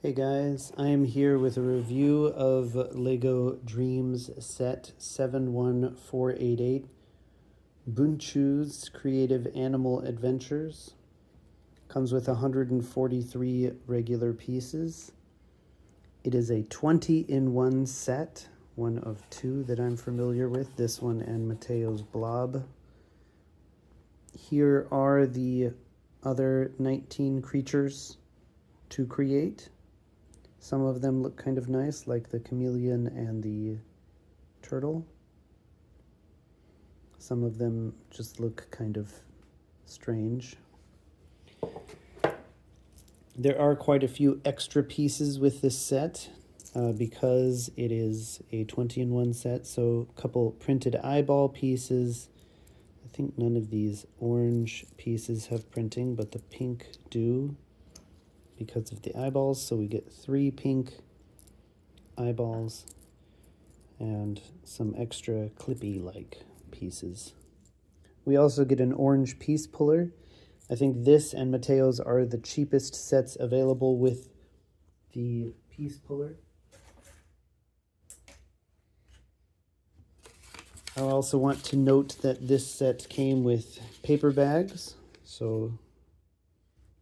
Hey guys, I am here with a review of Lego Dreamzzz set 71488, Bunchu's Creative Animal Adventures. Comes with 143 regular pieces. It is a 20-in-1 set, one of two that I'm familiar with, this one and Mateo's blob. Here are the other 19 creatures to create. Some of them look kind of nice, like the chameleon and the turtle. Some of them just look kind of strange. There are quite a few extra pieces with this set because it is a 20-in-1 set. So a couple printed eyeball pieces. I think none of these orange pieces have printing, but the pink do, because of the eyeballs. So we get 3 pink eyeballs and some extra clippy-like pieces. We also get an orange piece puller. I think this and Mateo's are the cheapest sets available with the piece puller. I also want to note that this set came with paper bags, so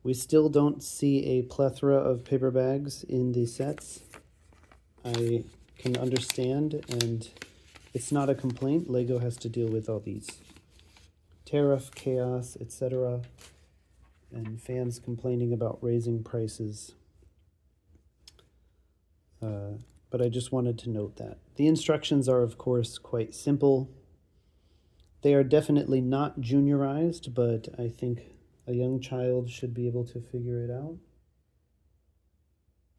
we still don't see a plethora of paper bags in the sets. I can understand, and it's not a complaint. Lego has to deal with all these tariff chaos, etc., and fans complaining about raising prices. But I just wanted to note that. The instructions are, of course, quite simple. They are definitely not juniorized, but I think a young child should be able to figure it out.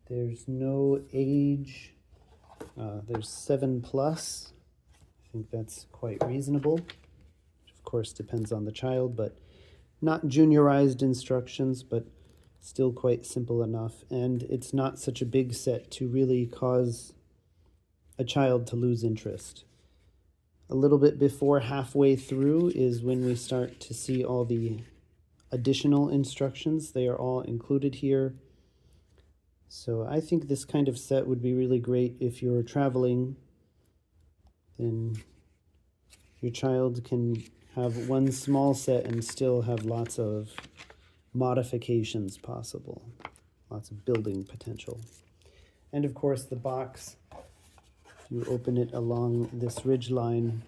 There's no age. There's 7+. I think that's quite reasonable. Of course, depends on the child, but not juniorized instructions, but still quite simple enough. And it's not such a big set to really cause a child to lose interest. A little bit before halfway through is when we start to see all the additional instructions. They are all included here. So I think this kind of set would be really great if you're traveling. Then your child can have one small set and still have lots of modifications possible, lots of building potential. And of course the box, if you open it along this ridge line,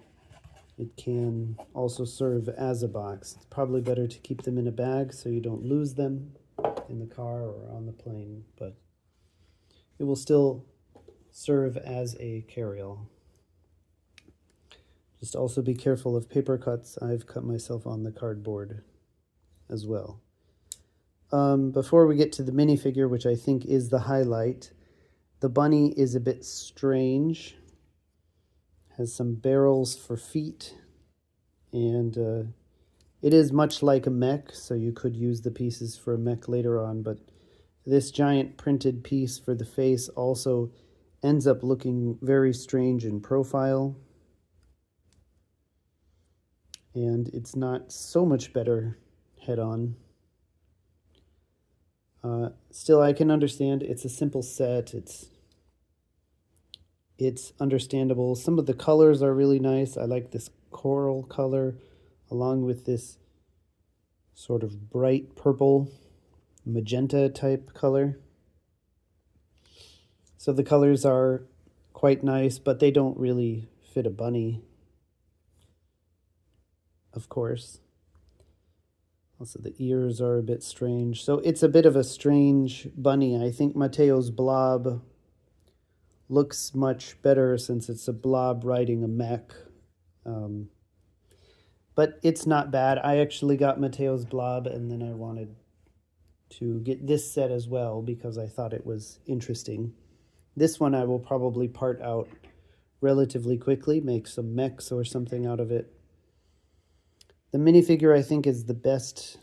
it can also serve as a box. It's probably better to keep them in a bag so you don't lose them in the car or on the plane, but it will still serve as a carry-all. Just also be careful of paper cuts. I've cut myself on the cardboard as well. Before we get to the minifigure, which I think is the highlight, the bunny is a bit strange. Has some barrels for feet, and it is much like a mech, so you could use the pieces for a mech later on, but this giant printed piece for the face also ends up looking very strange in profile. And it's not so much better head-on. Still, I can understand. It's a simple set. It's understandable. Some of the colors are really nice. I like this coral color along with this sort of bright purple magenta type color. So the colors are quite nice, but they don't really fit a bunny, of course. Also, the ears are a bit strange. So it's a bit of a strange bunny. I think Mateo's blob looks much better since it's a blob riding a mech. But it's not bad. I actually got Mateo's blob, and then I wanted to get this set as well because I thought it was interesting. This one I will probably part out relatively quickly, make some mechs or something out of it. The minifigure, I think, is the best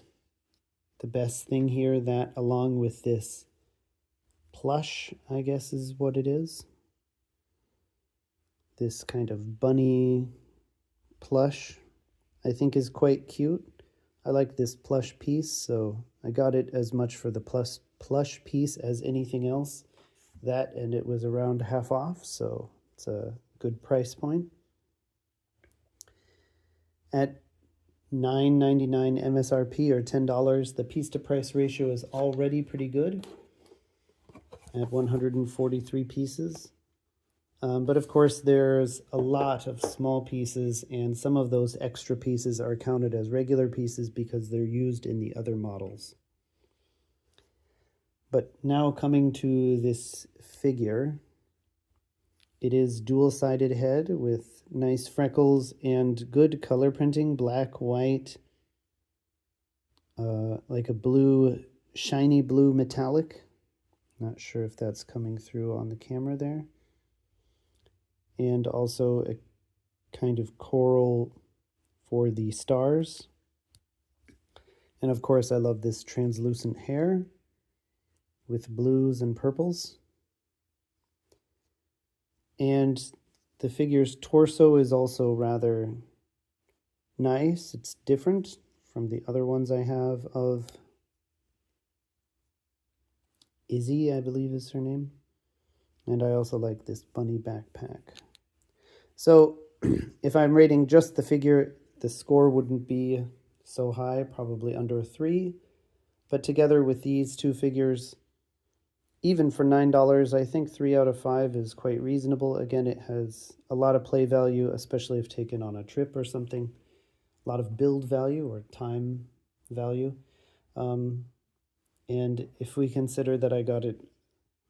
thing here, that along with this plush, I guess is what it is. This kind of bunny plush, I think, is quite cute. I like this plush piece, so I got it as much for the plush piece as anything else. That, and it was around half off, so it's a good price point. At $9.99 MSRP, or $10, the piece to price ratio is already pretty good at 143 pieces. But of course, there's a lot of small pieces, and some of those extra pieces are counted as regular pieces because they're used in the other models. But now coming to this figure, it is dual-sided head with nice freckles and good color printing, black, white, like a blue, shiny blue metallic. Not sure if that's coming through on the camera there. And also a kind of coral for the stars. And of course, I love this translucent hair with blues and purples. And the figure's torso is also rather nice. It's different from the other ones I have of Izzy, I believe is her name. And I also like this bunny backpack. So if I'm rating just the figure, the score wouldn't be so high, probably under a 3. But together with these two figures, even for $9, I think 3 out of 5 is quite reasonable. Again, it has a lot of play value, especially if taken on a trip or something. A lot of build value or time value. And if we consider that I got it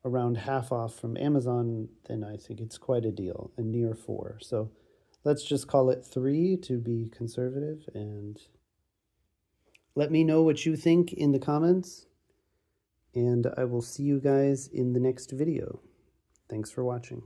around half off from Amazon, then I think it's quite a deal, a near 4. So let's just call it 3 to be conservative, and let me know what you think in the comments, and I will see you guys in the next video. Thanks for watching.